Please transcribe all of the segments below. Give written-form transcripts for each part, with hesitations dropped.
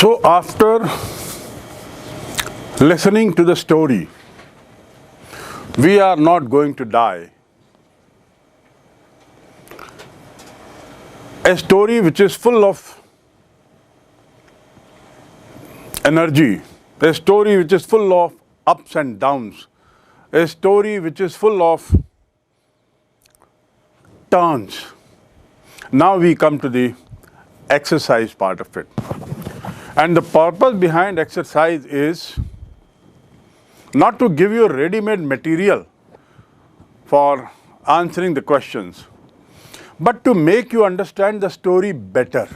So after listening to the story, we are not going to die. A story which is full of energy, a story which is full of ups and downs, a story which is full of turns. Now we come to the exercise part of it. And the purpose behind exercise is not to give you ready-made material for answering the questions, but to make you understand the story better.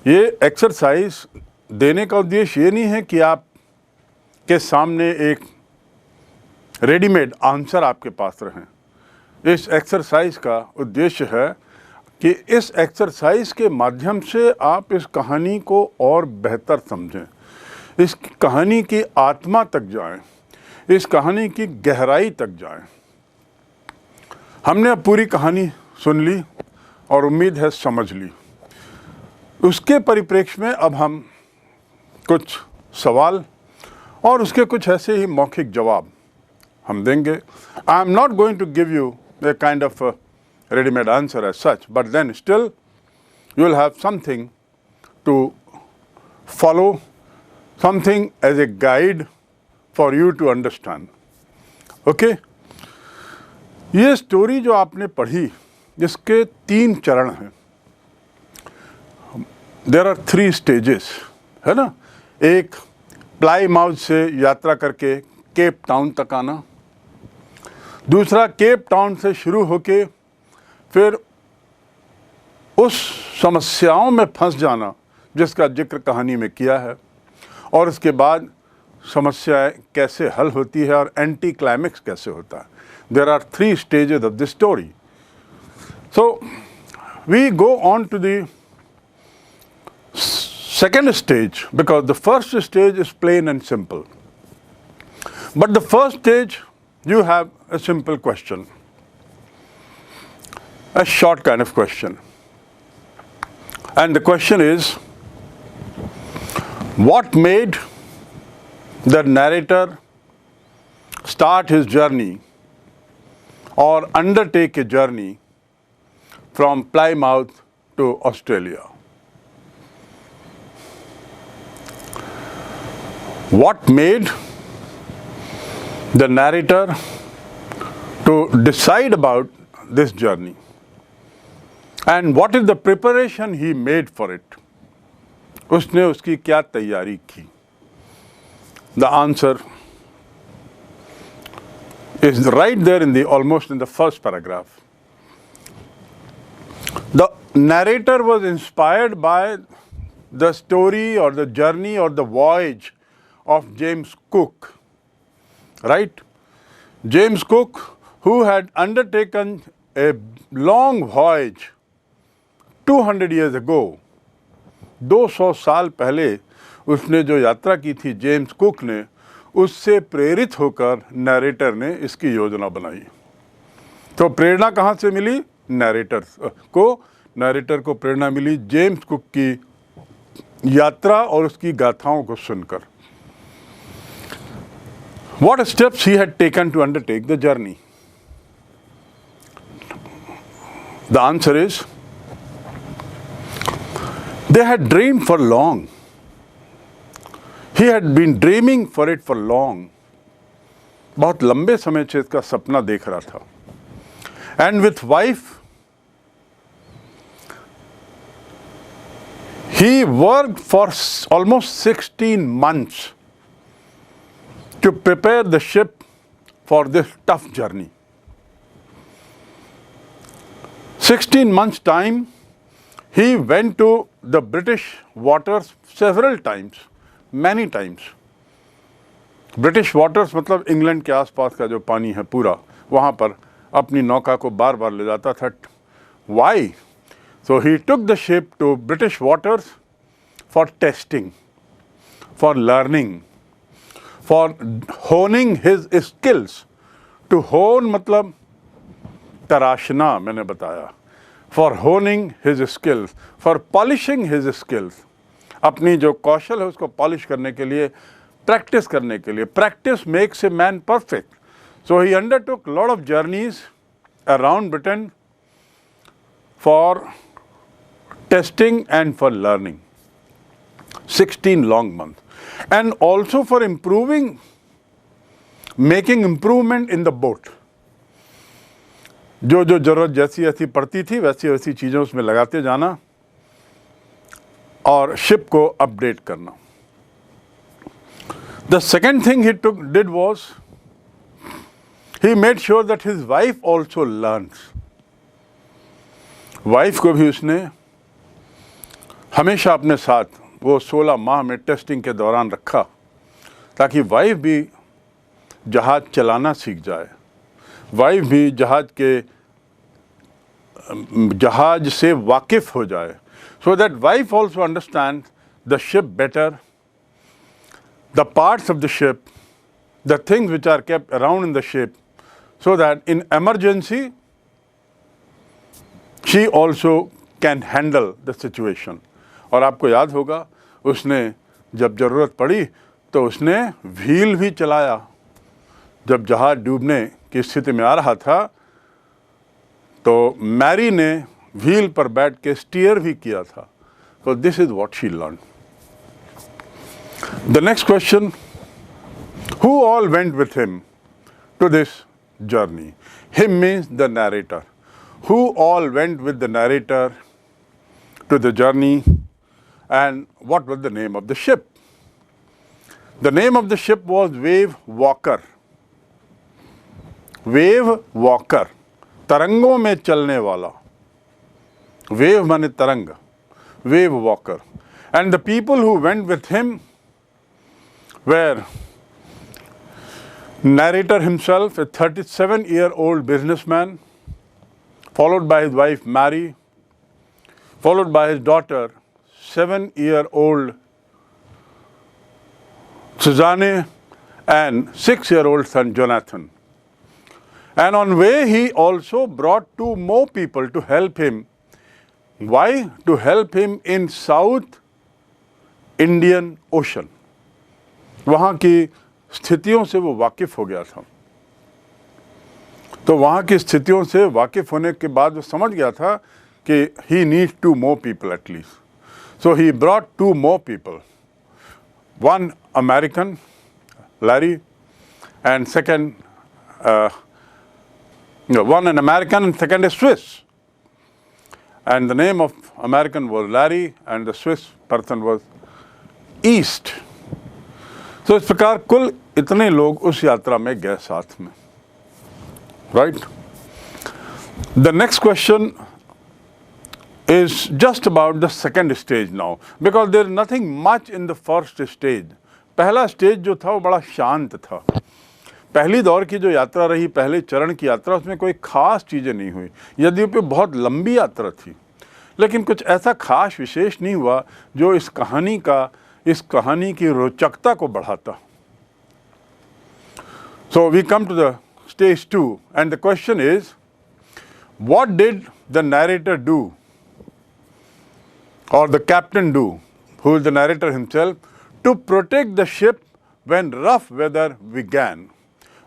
ये exercise देने का उद्देश्य ये नहीं है कि आप के सामने एक रेडीमेड आंसर आपके पास रहें। इस एक्सरसाइज का उद्देश्य है कि इस एक्सरसाइज के माध्यम से आप इस कहानी को और बेहतर समझें, इस कहानी की आत्मा तक जाएं, इस कहानी की गहराई तक जाएं। हमने अब पूरी कहानी सुन ली और उम्मीद है समझ ली। उसके परिप्रेक्ष्य में अब हम कुछ सवाल और उसके कुछ ऐसे ही मौखिक जवाब हम देंगे। I am not going to give you a kind of ready-made answer as such, but then still you will have something to follow, something as a guide for you to understand. Okay? ये story जो आपने पढ़ी, इसके 3 चरण हैं। There are 3 stages, है ना? एक प्लाईमाउथ से यात्रा करके केप टाउन तक आना, दूसरा केप टाउन से शुरू होके फिर उस समस्याओं में फंस जाना जिसका जिक्र कहानी में किया है, और उसके बाद समस्याएं कैसे हल होती है और एंटी क्लाइमेक्स कैसे होता है। There are 3 stages of the story. So we go on to the second stage because the first stage is plain and simple. But the first stage, you have a simple question. A short kind of question. And the question is, what made the narrator start his journey or undertake a journey from Plymouth to Australia? What made the narrator to decide about this journey? And what is the preparation he made for it? उसने उसकी क्या तैयारी की? The answer is right there in the almost in the first paragraph. The narrator was inspired by the story or the journey or the voyage of James Cook, right? James Cook, who had undertaken a long voyage 200 years ago, 200 साल पहले उसने जो यात्रा की थी James cook ने, उससे प्रेरित होकर नैरेटर ने इसकी योजना बनाई। तो प्रेरणा कहाँ से मिली? नैरेटर को प्रेरणा मिली जेम्स कुक की यात्रा और उसकी गाथाओं को सुनकर। What steps he had taken to undertake the journey? The answer is, they had dreamed for long. He had been dreaming for it for long. बहुत लंबे समय से इसका सपना देख रहा था। And with wife, he worked for almost 16 months to prepare the ship for this tough journey. 16 months time, he went to the British waters several times, many times. British waters मतलब इंग्लैंड के आसपास का जो पानी है पूरा, वहाँ पर अपनी नौका को बार बार ले जाता था। Why? So he took the ship to British waters for testing, for learning, for honing his skills. To hone मतलब तराशना, मैंने बताया. For honing his skills, for polishing his skills. अपनी जो कौशल है उसको पॉलिश करने के लिए, प्रैक्टिस करने के लिए। Practice makes a man perfect. So he undertook lot of journeys around Britain for testing and for learning, 16 long months, and also for making improvement in the boat. जो जरूरत जैसी ऐसी पड़ती थी वैसी वैसी चीज़ें उसमें लगाते जाना और शिप को अपडेट करना। The second thing he did was he made sure that his wife also learns. Wife को भी उसने हमेशा अपने साथ वो 16 माह में टेस्टिंग के दौरान रखा, ताकि वाइफ भी जहाज़ चलाना सीख जाए, वाइफ भी जहाज से वाकिफ़ हो जाए, so that wife also understands the ship better, the parts of the ship, the things which are kept around in the ship, so that in emergency she also can handle the situation. और आपको याद होगा उसने जब ज़रूरत पड़ी तो उसने व्हील भी चलाया। जब जहाज़ डूबने की स्थिति में आ रहा था तो मैरी ने व्हील पर बैठ के स्टीयर भी किया था। So this is what she learned. The next question, who all went with him to this journey? Him means the narrator. Who all went with the narrator to the journey, and what was the name of the ship? The name of the ship was Wave Walker. Wave Walker, तरंगों में चलने वाला। Wave माने तरंग, Wave Walker. And the people who went with him were narrator himself, a 37-year-old businessman, followed by his wife Mary, followed by his daughter, 7-year-old Suzanne, and 6-year-old son Jonathan. And on way he also brought 2 more people to help him. Why? To help him in South Indian Ocean. वहाँ की स्थितियों से वो वाकिफ़ हो गया था। तो वहाँ की स्थितियों से वाकिफ़ होने के बाद वो समझ गया था कि he needs 2 more people at least. So he brought 2 more people. One American, Larry, and one an American and second a Swiss. And the name of American was Larry and the Swiss person was East. So इस प्रकार कुल इतने लोग उस यात्रा में गए साथ में, right? The next question is just about the second stage now, because there is nothing much in the first stage. पहला स्टेज जो था वो बड़ा शांत था। पहली दौर की जो यात्रा रही, पहले चरण की यात्रा, उसमें कोई खास चीज़ें नहीं हुई। यद्यपि बहुत लंबी यात्रा थी, लेकिन कुछ ऐसा खास विशेष नहीं हुआ जो इस कहानी की रोचकता को बढ़ाता। So we come to the stage 2, and the question is, what did the narrator do, or the captain do, who is the narrator himself, to protect the ship when rough weather began?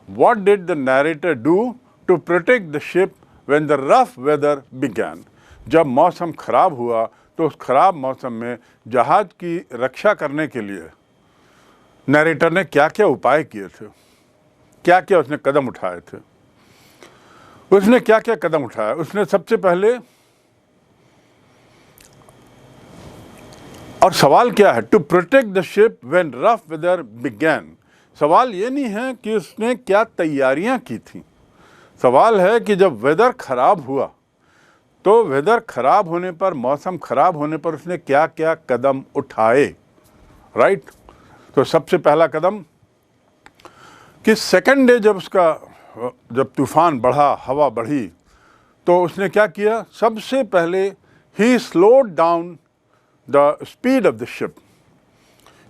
What did the narrator do to protect the ship when the rough weather began? जब मौसम खराब हुआ तो उस खराब मौसम में जहाज की रक्षा करने के लिए नरेटर ने क्या क्या उपाय किए थे, क्या क्या उसने कदम उठाए थे। उसने क्या क्या कदम उठाया? उसने सबसे पहले, और सवाल क्या है, to protect the ship when rough weather began. सवाल ये नहीं है कि उसने क्या तैयारियां की थी, सवाल है कि जब वेदर खराब हुआ तो वेदर खराब होने पर, मौसम खराब होने पर उसने क्या क्या कदम उठाए, राइट? तो सबसे पहला कदम कि सेकंड डे जब तूफान बढ़ा, हवा बढ़ी, तो उसने क्या किया? सबसे पहले ही slowed down the speed of the ship.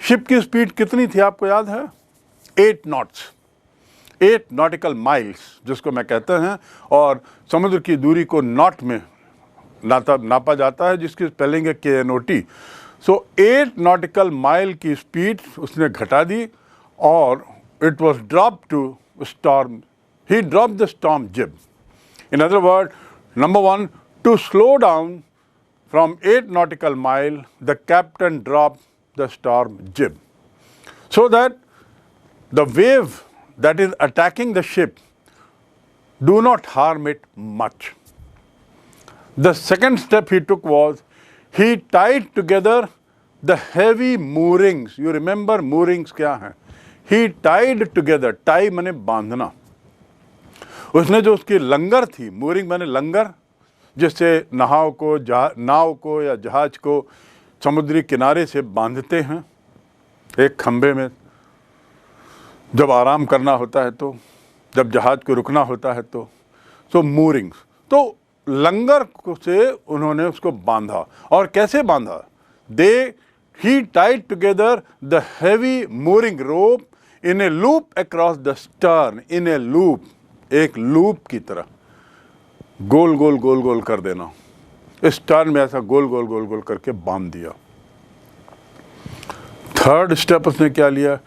Ship की स्पीड कितनी थी आपको याद है? 8 नॉट्स, 8 नॉटिकल माइल्स जिसको मैं कहते हैं, और समुद्र की दूरी को नॉट में नापा जाता है, जिसकी स्पेलिंग है KNOT। सो 8 नॉटिकल माइल की स्पीड उसने घटा दी और it was drop to storm, he drop the storm jib. In other word, number 1, to slow down from 8 nautical mile, the captain dropped the storm jib, so that the wave that is attacking the ship do not harm it much. The second step he took was he tied together the heavy moorings. You remember moorings क्या हैं? He tied together, tie माने बांधना. उसने जो उसकी लंगर थी, mooring माने लंगर, जिससे नाव को या जहाज को समुद्री किनारे से बांधते हैं एक खंभे में, जब आराम करना होता है तो, जब जहाज को रुकना होता है तो. सो मूरिंग्स, तो लंगर से उन्होंने उसको बांधा. और कैसे बांधा? He tied together the heavy mooring rope in a loop across the stern. In a loop, एक लूप की तरह गोल गोल गोल गोल कर देना. इस टर्न में ऐसा गोल गोल गोल गोल करके बांध दिया. थर्ड स्टेप उसने क्या लिया?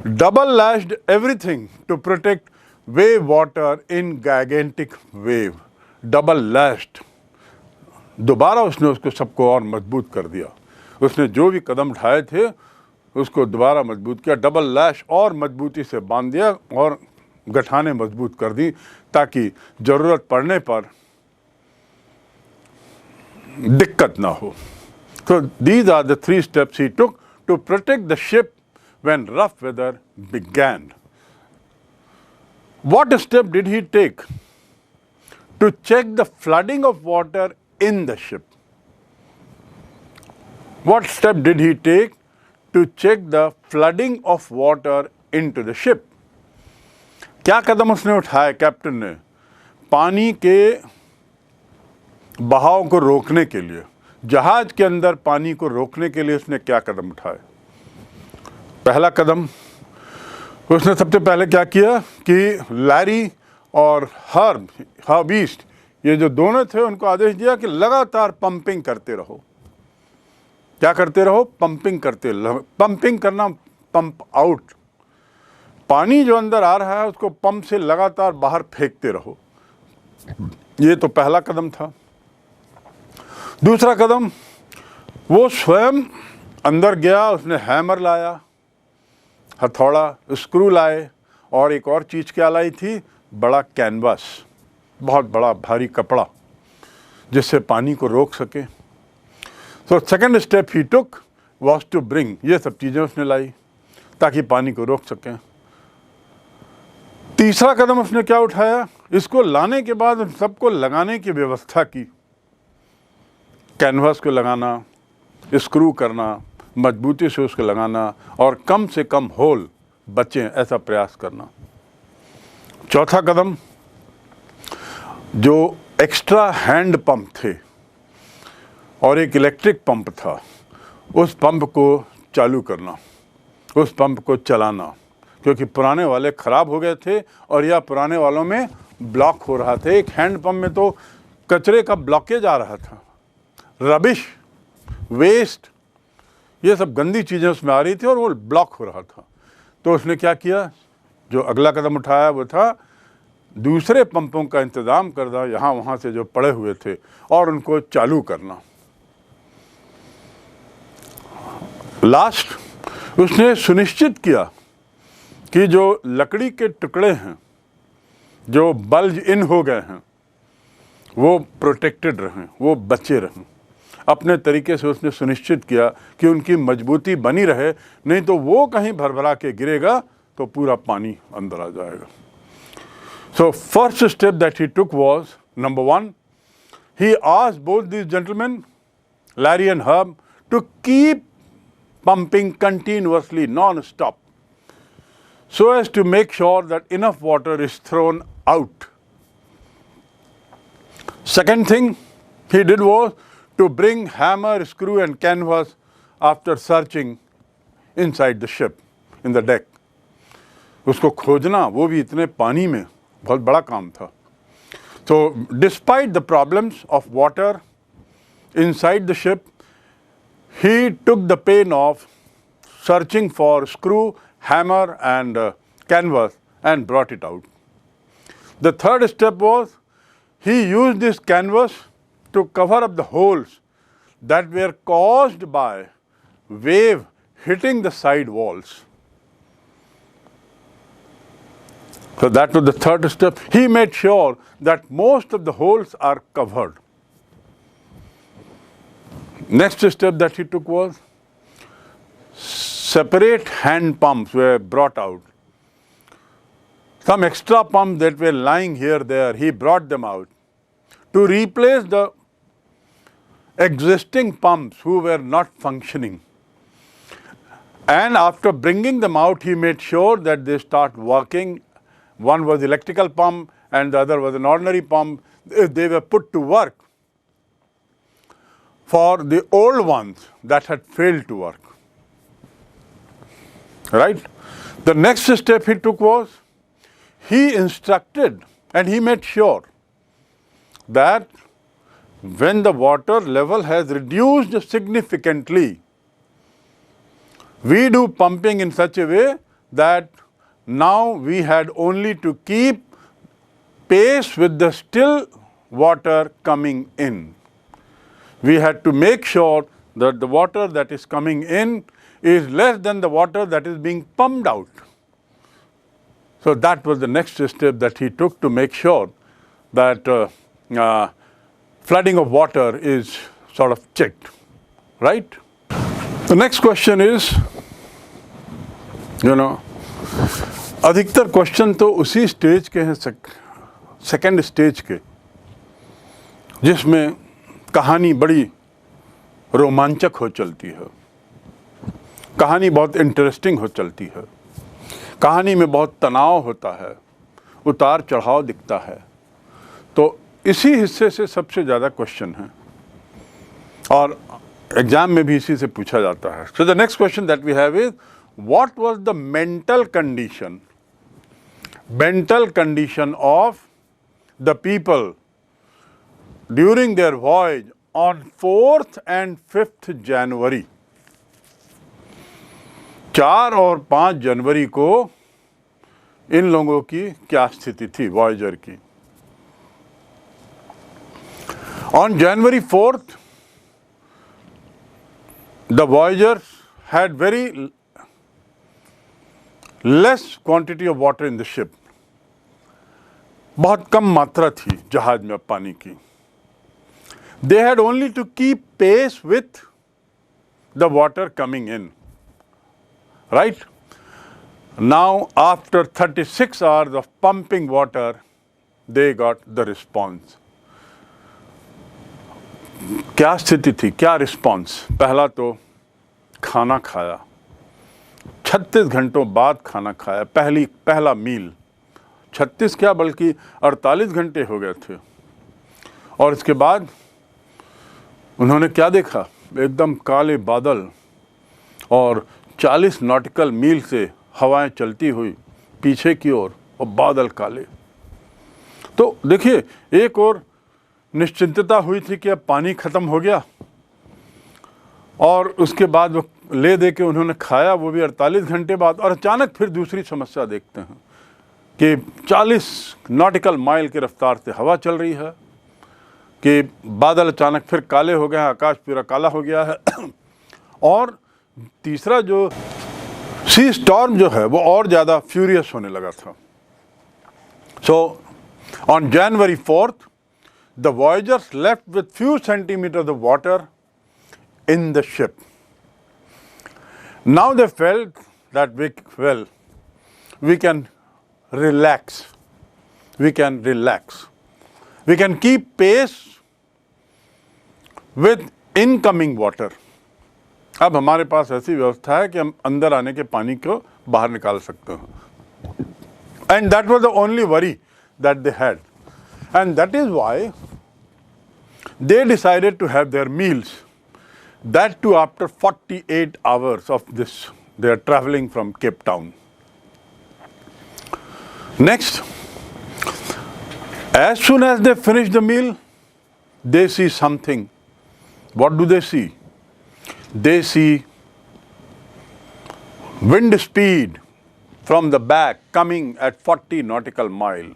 Double lashed everything to protect wave water in gigantic wave. Double lashed, दोबारा उसने उसको सबको और मजबूत कर दिया. उसने जो भी कदम उठाए थे उसको दोबारा मजबूत किया. डबल लैश और मजबूती से बांध दिया और गठाने मजबूत कर दी, ताकि ज़रूरत पड़ने पर दिक्कत ना हो. So these are the 3 steps he took to protect the ship when rough weather began. What step did he take to check the flooding of water in the ship? What step did he take to check the flooding of water into the ship? क्या कदम उसने उठाया captain ने पानी के बहाव को रोकने के लिए, जहाज के अंदर पानी को रोकने के लिए उसने क्या कदम उठाए? पहला कदम, उसने सबसे पहले क्या किया कि लैरी और हर्ब ईस्ट, ये जो दोनों थे, उनको आदेश दिया कि लगातार पंपिंग करते रहो. क्या करते रहो? पंपिंग पंपिंग करना, पंप आउट. पानी जो अंदर आ रहा है उसको पंप से लगातार बाहर फेंकते रहो. ये तो पहला कदम था. दूसरा कदम, वो स्वयं अंदर गया, उसने हैमर लाया, हथौड़ा, स्क्रू लाए, और एक और चीज़ क्या लाई थी? बड़ा कैनवास, बहुत बड़ा भारी कपड़ा, जिससे पानी को रोक सके. So second step he took was to bring, ये सब चीज़ें उसने लाई ताकि पानी को रोक सकें. तीसरा कदम उसने क्या उठाया? इसको लाने के बाद उन सबको लगाने की व्यवस्था की. कैनवास को लगाना, स्क्रू करना, मजबूती से उसको लगाना, और कम से कम होल बचें ऐसा प्रयास करना. चौथा कदम, जो एक्स्ट्रा हैंड पंप थे और एक इलेक्ट्रिक पंप था, उस पंप को चालू करना, उस पंप को चलाना, क्योंकि पुराने वाले ख़राब हो गए थे और या पुराने वालों में ब्लॉक हो रहा था. एक हैंड पंप में तो कचरे का ब्लॉकेज आ रहा था, रबिश, वेस्ट, ये सब गंदी चीज़ें उसमें आ रही थी और वो ब्लॉक हो रहा था. तो उसने क्या किया? जो अगला कदम उठाया वो था दूसरे पंपों का इंतज़ाम करना, यहाँ वहाँ से जो पड़े हुए थे, और उनको चालू करना. लास्ट, उसने सुनिश्चित किया कि जो लकड़ी के टुकड़े हैं जो बल्ज इन हो गए हैं वो प्रोटेक्टेड रहें, वो बचे रहें. अपने तरीके से उसने सुनिश्चित किया कि उनकी मजबूती बनी रहे, नहीं तो वो कहीं भरभरा के गिरेगा तो पूरा पानी अंदर आ जाएगा. So first step that he took was, number 1, he asked both these gentleman, Larry and Herb, to keep pumping continuously, non-stop, so as to make sure that enough water is thrown out. Second thing he did was to bring hammer, screw and canvas after searching inside the ship, in the deck. उसको खोजना, वो भी इतने पानी में, बहुत बड़ा काम था. So despite the problems of water inside the ship, he took the pain of searching for screw, hammer and canvas and brought it out. The third step was he used this canvas to cover up the holes that were caused by wave hitting the side walls. So that was the third step. He made sure that most of the holes are covered. Next step that he took was separate hand pumps were brought out. Some extra pumps that were lying here, there, he brought them out to replace the existing pumps who were not functioning. And after bringing them out, he made sure that they start working. One was electrical pump and the other was an ordinary pump. They were put to work for the old ones that had failed to work. Right? The next step he took was he instructed and he made sure that when the water level has reduced significantly, we do pumping in such a way that now we had only to keep pace with the still water coming in. We had to make sure that the water that is coming in is less than the water that is being pumped out. So that was the next step that he took to make sure that flooding of water is sort of checked, right? The next question is, अधिकतर question तो उसी stage के हैं, second stage के, जिसमें कहानी बड़ी रोमांचक हो चलती है, कहानी बहुत इंटरेस्टिंग हो चलती है, कहानी में बहुत तनाव होता है, उतार चढ़ाव दिखता है. तो इसी हिस्से से सबसे ज़्यादा क्वेश्चन है और एग्जाम में भी इसी से पूछा जाता है. So the next question that we have is, what was the mental condition of the people during their voyage on 4th and 5th January. 4 और 5 जनवरी को इन लोगों की क्या स्थिति थी वॉयेजर की. On January 4th, the Voyagers had very less quantity of water in the ship. बहुत कम मात्रा थी जहाज में पानी की. They had only to keep pace with the water coming in. Right? Now, after 36 hours of pumping water, they got the response. क्या स्थिति थी, क्या रिस्पॉन्स? पहला तो खाना खाया, 36 घंटों बाद खाना खाया, पहला मील. 36 क्या बल्कि 48 घंटे हो गए थे. और इसके बाद उन्होंने क्या देखा? एकदम काले बादल और 40 नॉटिकल मील से हवाएं चलती हुई पीछे की ओर और बादल काले. तो देखिए, एक और निश्चिंतता हुई थी कि अब पानी ख़त्म हो गया, और उसके बाद वो ले दे के उन्होंने खाया, वो भी 48 घंटे बाद. और अचानक फिर दूसरी समस्या देखते हैं कि 40 नॉटिकल माइल की रफ्तार से हवा चल रही है, कि बादल अचानक फिर काले हो गए हैं, आकाश पूरा काला हो गया है. और तीसरा जो सी स्टॉर्म जो है वो और ज़्यादा फ्यूरियस होने लगा था. So on January 4th, the Voyagers left with few centimeters of water in the ship. Now they felt that we can relax. We can keep pace with incoming water. अब हमारे पास ऐसी व्यवस्था है कि हम अंदर आने के पानी को बाहर निकाल सकते हैं. And that was the only worry that they had. And that is why they decided to have their meals. That too after 48 hours of this. They are traveling from Cape Town. Next, as soon as they finish the meal, they see something. What do they see? They see wind speed from the back coming at 40 nautical mile.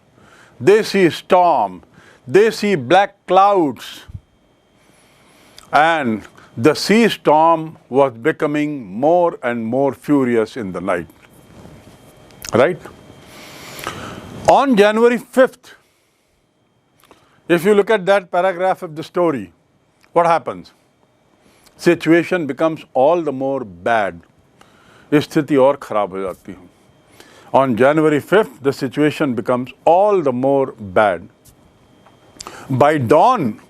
They see storm. They see black clouds. And the sea storm was becoming more and more furious in the night. Right? On January 5th, if you look at that paragraph of the story, what happens? Situation becomes all the more bad. स्थिति और खराब हो जाती है. On January 5th, the situation becomes all the more bad. By dawn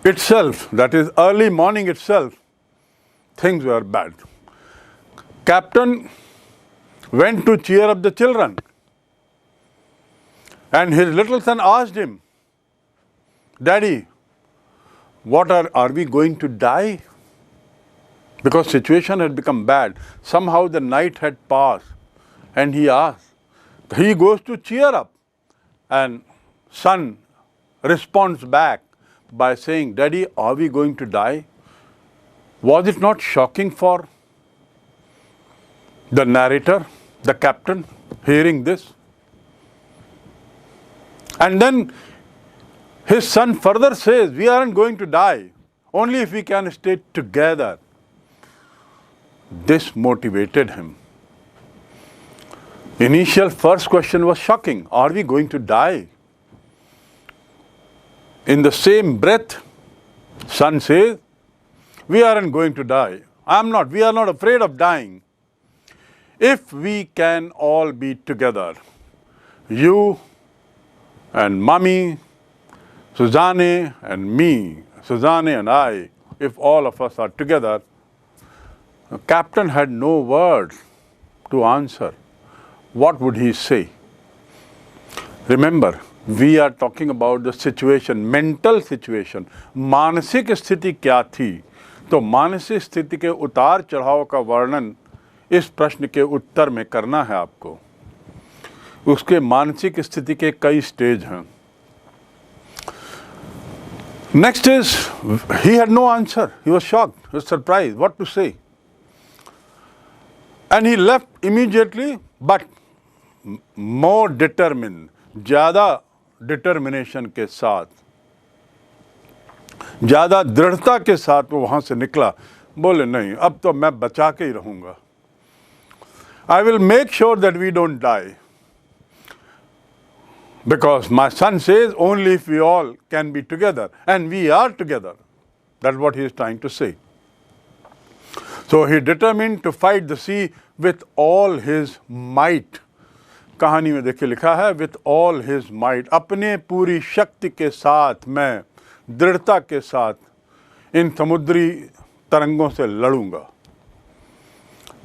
itself, that is early morning itself, things were bad. Captain went to cheer up the children, and his little son asked him, "Daddy, what are we going to die?" Because situation had become bad. Somehow the night had passed, and he asked. He goes to cheer up, and son responds back by saying, "Daddy, are we going to die?" Was it not shocking for the narrator, the captain, hearing this? And then his son further says, "We aren't going to die, only if we can stay together." This motivated him. Initial first question was shocking. Are we going to die? In the same breath, son says, "We aren't going to die. We are not afraid of dying. If we can all be together, you and mommy, Suzanne and me, Suzanne and I, if all of us are together." The captain had no words to answer. What would he say? Remember, we are talking about the situation, mental situation. मानसिक स्थिति क्या थी? तो मानसिक स्थिति के उतार चढ़ाव का वर्णन इस प्रश्न के उत्तर में करना है आपको. उसके मानसिक स्थिति के कई स्टेज हैं. Next is, he had no answer. He was shocked. He was surprised. What to say? And he left immediately, but more determined, ज़्यादा determination के साथ, ज़्यादा दृढ़ता के साथ वो वहाँ से निकला. बोले नहीं, अब तो मैं बचा के ही रहूँगा. I will make sure that we don't die. Because my son says only if we all can be together, and we are together. That's what he is trying to say. So he determined to fight the sea with all his might. कहानी में देखिए लिखा है with all his might. अपने पूरी शक्ति के साथ मैं दृढ़ता के साथ इन समुद्री तरंगों से लड़ूंगा.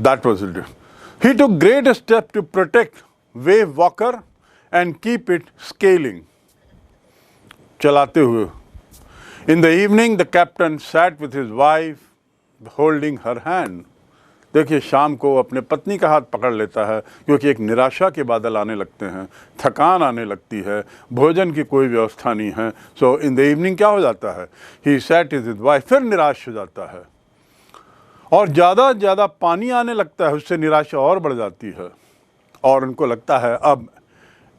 That was it. He took great steps to protect wave walker and keep it scaling. चलाते हुए. In the evening, the captain sat with his wife, holding her hand. देखिए शाम को अपने पत्नी का हाथ पकड़ लेता है क्योंकि एक निराशा के बादल आने लगते हैं, थकान आने लगती है, भोजन की कोई व्यवस्था नहीं है. सो इन द इवनिंग क्या हो जाता है? He sat with his wife. फिर निराश हो जाता है और ज़्यादा पानी आने लगता है. उससे निराशा और बढ़ जाती है और उनको लगता है अब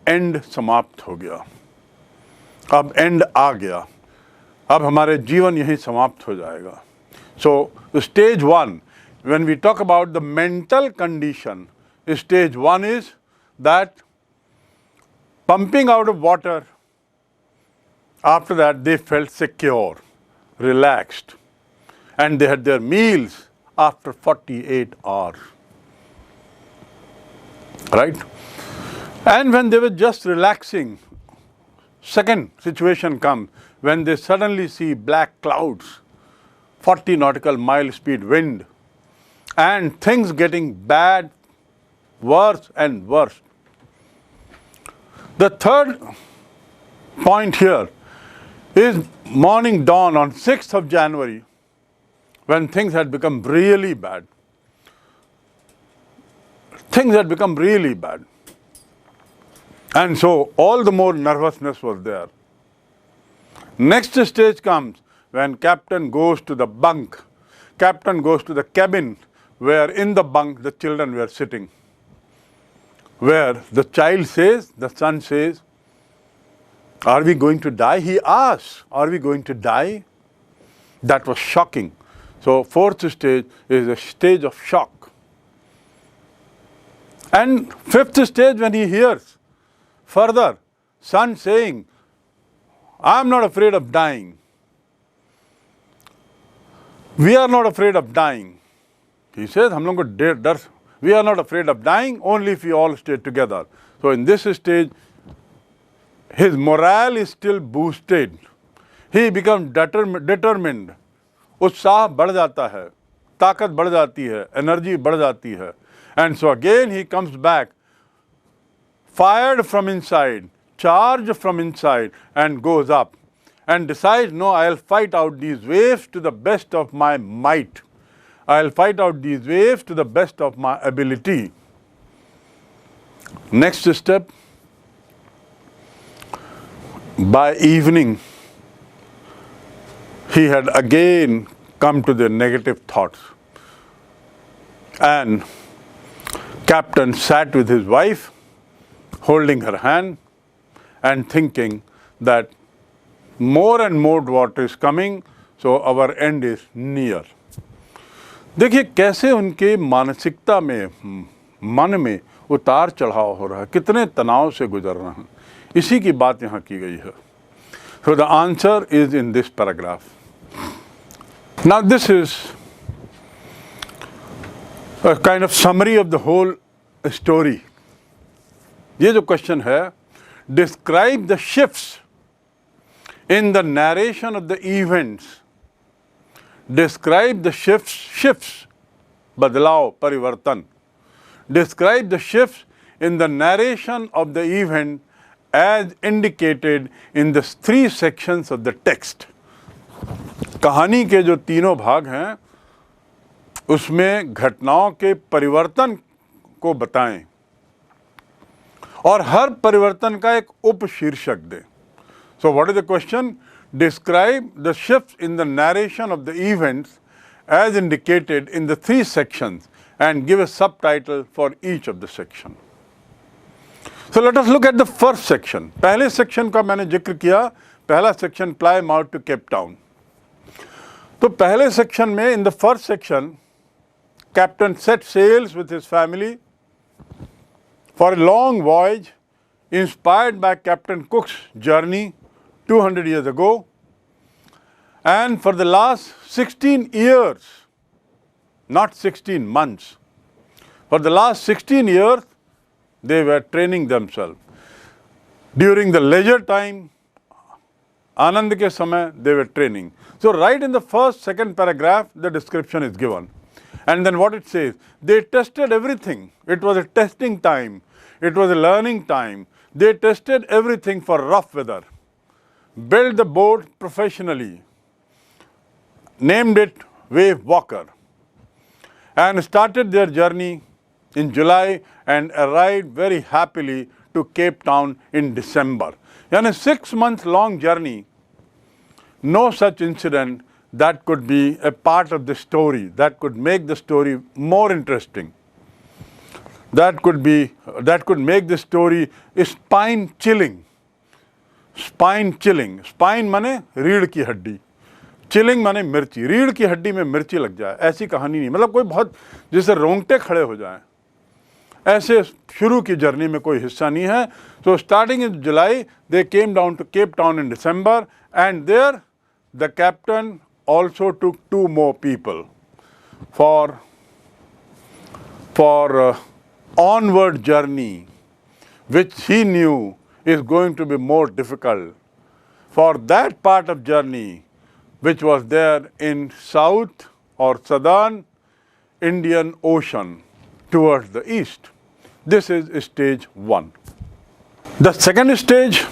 एंड समाप्त हो गया, अब एंड आ गया, अब हमारे जीवन यहीं समाप्त हो जाएगा. So stage 1, when we talk about the mental condition, stage 1 is that pumping out of water. After that they felt secure, relaxed, and they had their meals after 48 hours. Right? And when they were just relaxing, second situation comes when they suddenly see black clouds, 40 nautical mile speed wind, and things getting bad, worse and worse. The third point here is morning dawn on 6th of January, when things had become really bad. Things had become really bad. And so all the more nervousness was there. Next stage comes when captain goes to the bunk. captain goes to the cabin where in the bunk the children were sitting, where the child says, the son says, "Are we going to die?" He asks, "Are we going to die?" That was shocking. So fourth stage is a stage of shock. And fifth stage, when he hears further son saying, "I'm not afraid of dying. We are not afraid of dying." He says, "हम लोग को डर, we are not afraid of dying only if we all stay together." So in this stage, his morale is still boosted. He becomes determined. उत्साह बढ़ जाता है, ताकत बढ़ जाती है, energy बढ़ जाती है. And so again he comes back, fired from inside, charged from inside, and goes up and decides, "No, I'll fight out these waves to the best of my might. I'll fight out these waves to the best of my ability." Next step, by evening, he had again come to the negative thoughts. And captain sat with his wife, holding her hand and thinking that more and more water is coming, so our end is near. देखिए कैसे उनके मानसिकता में, मन में उतार चढ़ाव हो रहा है, कितने तनाव से गुजर रहे हैं, इसी की बात यहाँ की गई है. So the answer is in this paragraph. Now this is a kind of summary of the whole story. ये जो क्वेश्चन है, describe the shifts in the narration of the events. Describe the shifts, बदलाव, परिवर्तन. Describe the shifts in the narration of the event as indicated in the three sections of the text. कहानी के जो तीनों भाग हैं, उसमें घटनाओं के परिवर्तन को बताएं और हर परिवर्तन का एक उपशीर्षक दें. So what is the question? Describe the shifts in the narration of the events as indicated in the three sections and give a subtitle for each of the section. So let us look at the first section. पहले section का मैंने जिक्र किया, पहला section Plymouth to Cape Town. तो पहले section में, in the first section, captain set sails with his family for a long voyage inspired by Captain Cook's journey 200 years ago, and for the last 16 years, not 16 months, for the last 16 years, they were training themselves. During the leisure time, Anand ke samay, they were training. So right in the first, second paragraph, the description is given. And then what it says, they tested everything. It was a testing time. It was a learning time. They tested everything for rough weather. Built the boat professionally. Named it Wave Walker. And started their journey in July and arrived very happily to Cape Town in December. In a 6-month long journey, no such incident that could be a part of the story, that could make the story more interesting. That could make the story spine chilling. Spine chilling. Spine माने रीढ़ की हड्डी. Chilling माने मिर्ची. रीढ़ की हड्डी में मिर्ची लग जाए. ऐसी कहानी नहीं. मतलब कोई बहुत जैसे रोंगटे खड़े हो जाएं. ऐसे शुरू की जर्नी में कोई हिस्सा नहीं है. So starting in July, they came down to Cape Town in December, and there the captain also took 2 more people for onward journey, which he knew is going to be more difficult. For that part of journey, which was there in South or Southern Indian Ocean towards the east. This is stage 1. The second stage,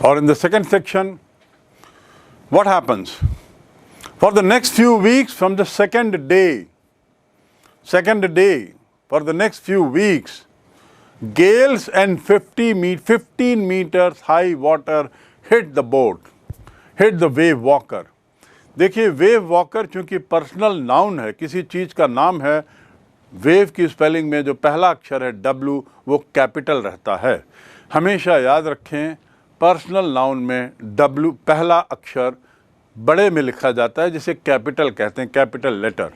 or in the second section, what happens? For the next few weeks, from the second day, for the next few weeks, gales and 15 meters high water hit the boat, hit the Wave Walker. देखिए wave walker चूंकि personal noun है, किसी चीज़ का नाम है, wave की spelling में जो पहला अक्षर है W वो कैपिटल रहता है। हमेशा याद रखें पर्सनल नाउन में W पहला अक्षर बड़े में लिखा जाता है, जिसे कैपिटल कहते हैं, capital letter.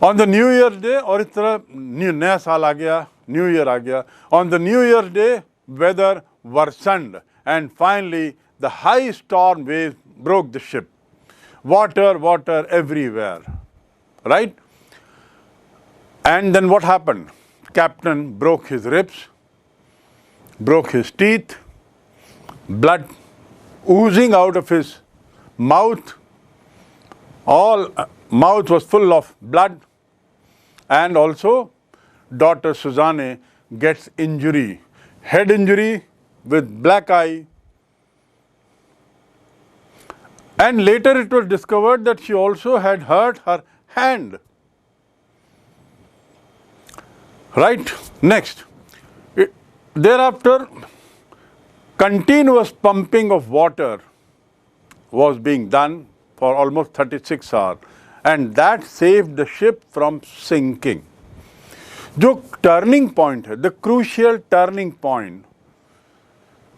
On the new year day, और इस तरह नया साल आ गया, न्यू ईयर आ गया। On the new year day weather worsened and finally the high storm wave broke the ship. Water everywhere, right? And then what happened? Captain broke his ribs, broke his teeth, blood oozing out of his mouth. All mouth was full of blood, and also daughter Suzanne gets injury, head injury with black eye. And later it was discovered that she also had hurt her hand. Right? Next. Thereafter, continuous pumping of water was being done for almost 36 hours, and that saved the ship from sinking. जो turning point है, the crucial turning point,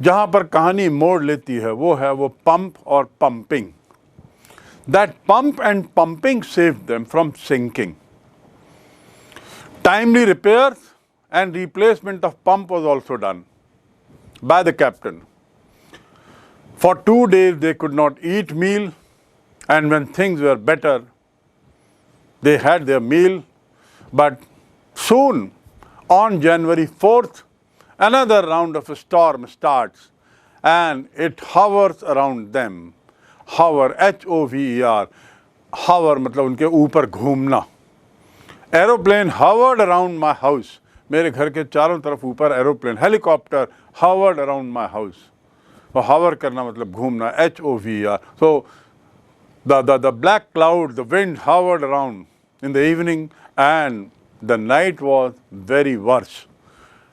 जहाँ पर कहानी मोड़ लेती है, वो pump और pumping. That pump and pumping saved them from sinking. Timely repairs and replacement of pump was also done by the captain. For 2 days they could not eat meal, and when things were better, they had their meal. But soon, on January 4th, another round of a storm starts, and it hovers around them. Hover, H-O-V-E-R. Hover मतलब उनके ऊपर घूमना. Aeroplane hovered around my house. मेरे घर के चारों तरफ ऊपर aeroplane, helicopter hovered around my house. और hover करना मतलब घूमना, H-O-V-E-R. So the black cloud, the wind hovered around in the evening, and the night was very worse.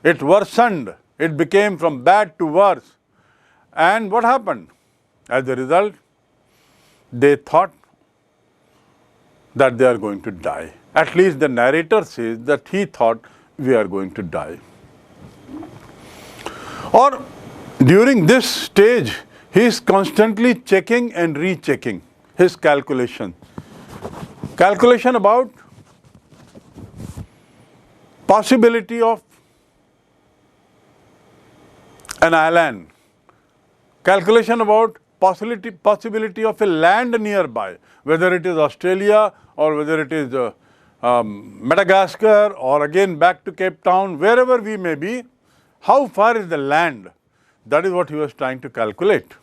It worsened. It became from bad to worse. And what happened? As a result, they thought that they are going to die. At least the narrator says that he thought we are going to die. Or during this stage, he is constantly checking and rechecking his calculation. Calculation about possibility of an island. Calculation about possibility of a land nearby, whether it is Australia or whether it is Madagascar or again back to Cape Town, wherever we may be, how far is the land? That is what he was trying to calculate.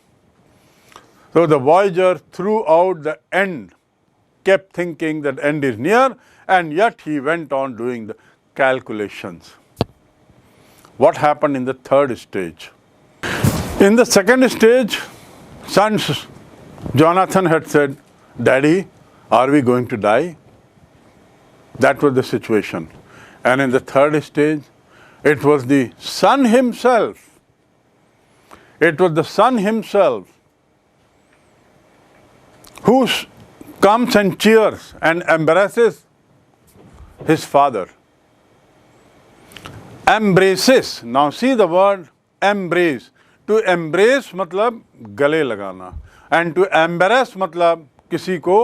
So the voyager throughout the end kept thinking that end is near, and yet he went on doing the calculations. What happened in the third stage? In the second stage, son Jonathan had said, "Daddy, are we going to die?" That was the situation. And in the third stage, it was the son himself. It was the son himself who comes and cheers and embraces his father. Embraces. Now see the word embrace. To embrace मतलब गले लगाना, and to embarrass मतलब किसी को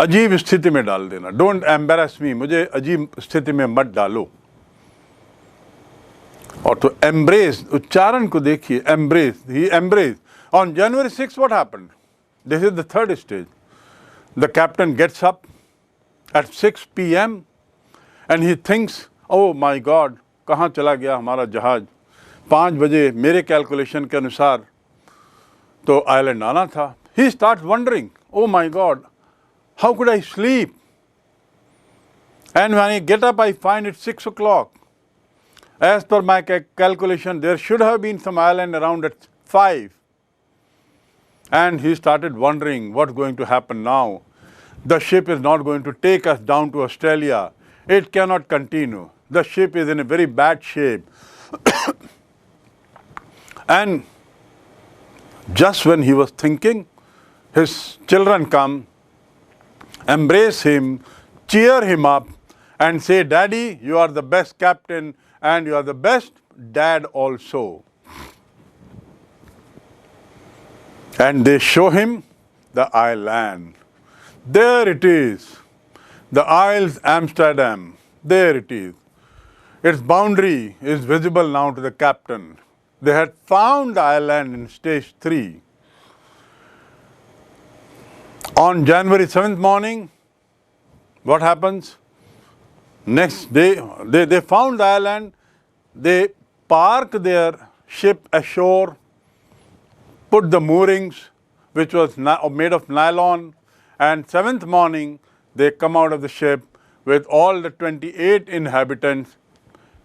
अजीब स्थिति में डाल देना. Don't embarrass me. मुझे अजीब स्थिति में मत डालो. और तो embrace, उच्चारण को देखिए, embrace. He embraced. On January 6th, what happened? This is the third stage. The captain gets up at 6 p.m. and he thinks, oh my God, कहाँ चला गया हमारा जहाज? 5 बजे मेरे कैलकुलेशन के अनुसार तो आइलैंड आना था. He starts wondering, oh my God, how could I sleep? And when I get up, I find it 6 o'clock. As per my calculation, there should have been some island around at 5. And he started wondering what's going to happen now. The ship is not going to take us down to Australia. It cannot continue. The ship is in a very bad shape. And just when he was thinking, his children come, embrace him, cheer him up, and say, "Daddy, you are the best captain and you are the best dad also." And they show him the island. There it is. The Isles Amsterdam. There it is. Its boundary is visible now to the captain. They had found the island in stage 3. On January 7th morning, what happens? Next day, they found the island. They park their ship ashore, put the moorings, which was made of nylon, and 7th morning, they come out of the ship with all the 28 inhabitants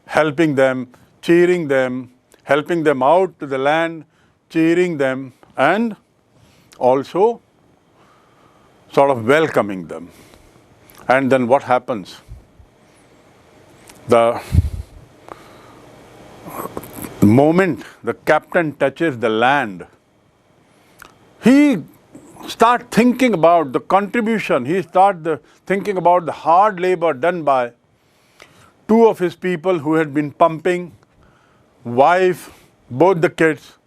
helping them, cheering them, helping them out to the land, cheering them, and also sort of welcoming them. And then what happens? The moment the captain touches the land, he starts thinking about the contribution. He starts thinking about the hard labor done by 2 of his people who had been pumping, wife, both the kids,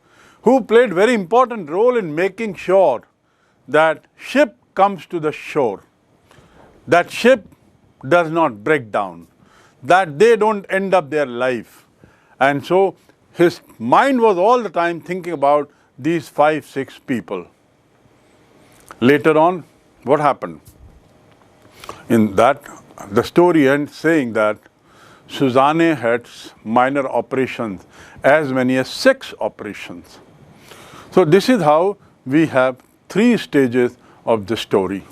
who played very important role in making sure that ship comes to the shore, that ship does not break down, that they don't end up their life. And so his mind was all the time thinking about these 5-6 people. Later on, what happened? In that, the story ends saying that Susanne had minor operations, as many as 6 operations. So this is how we have 3 stages of the story.